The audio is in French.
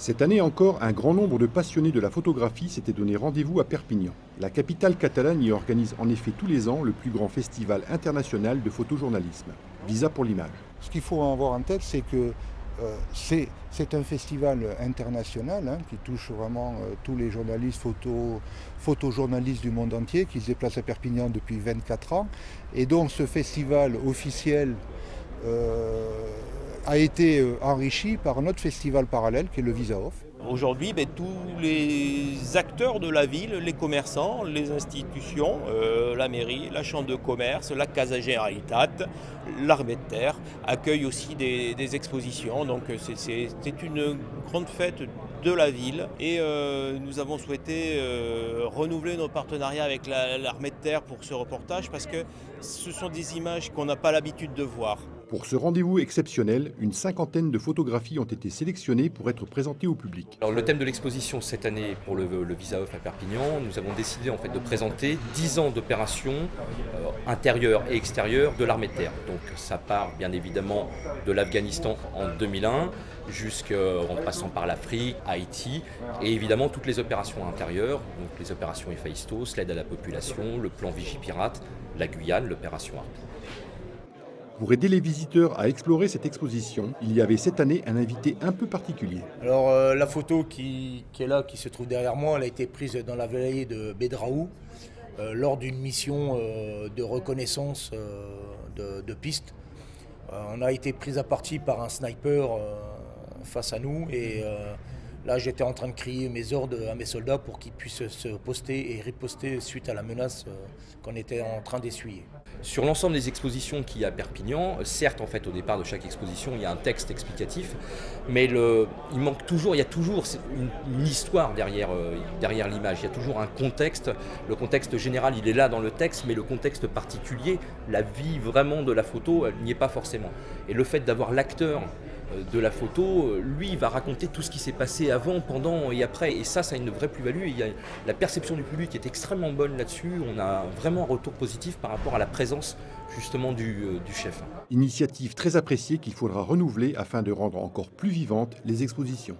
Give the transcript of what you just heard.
Cette année encore, un grand nombre de passionnés de la photographie s'étaient donné rendez-vous à Perpignan. La capitale catalane y organise en effet tous les ans le plus grand festival international de photojournalisme, Visa pour l'image. Ce qu'il faut avoir en tête, c'est que c'est un festival international qui touche vraiment tous les journalistes, photojournalistes du monde entier qui se déplacent à Perpignan depuis 24 ans. Et donc ce festival officiel a été enrichi par un autre festival parallèle qui est le Visa Off. Aujourd'hui, tous les acteurs de la ville, les commerçants, les institutions, la mairie, la chambre de commerce, la Casa Generalitat, l'armée de terre, accueillent aussi des expositions. Donc c'est une grande fête de la ville et nous avons souhaité renouveler nos partenariats avec l'armée de terre pour ce reportage parce que ce sont des images qu'on n'a pas l'habitude de voir. Pour ce rendez-vous exceptionnel, une cinquantaine de photographies ont été sélectionnées pour être présentées au public. Alors, le thème de l'exposition cette année pour le Visa Off à Perpignan, nous avons décidé en fait de présenter 10 ans d'opérations intérieures et extérieures de l'armée de terre. Donc ça part bien évidemment de l'Afghanistan en 2001 jusqu'en passant par l'Afrique, Haïti et évidemment toutes les opérations intérieures, donc les opérations Héphaïstos, l'aide à la population, le plan Vigipirate, la Guyane, l'opération Harpie. Pour aider les visiteurs à explorer cette exposition, il y avait cette année un invité un peu particulier. Alors la photo qui est là, qui se trouve derrière moi, elle a été prise dans la vallée de Bedraou lors d'une mission de reconnaissance de piste. On a été pris à partie par un sniper face à nous et là j'étais en train de crier mes ordres à mes soldats pour qu'ils puissent se poster et riposter suite à la menace qu'on était en train d'essuyer. Sur l'ensemble des expositions qu'il y a à Perpignan, certes en fait au départ de chaque exposition il y a un texte explicatif, mais il y a toujours une histoire derrière l'image, il y a toujours un contexte. Le contexte général il est là dans le texte, mais le contexte particulier, la vie vraiment de la photo, elle n'y est pas forcément. Et le fait d'avoir l'acteur de la photo, lui il va raconter tout ce qui s'est passé avant, pendant et après, et ça a une vraie plus-value. Il y a la perception du public est extrêmement bonne là-dessus, on a vraiment un retour positif par rapport à la présence justement du chef. Initiative très appréciée qu'il faudra renouveler afin de rendre encore plus vivantes les expositions.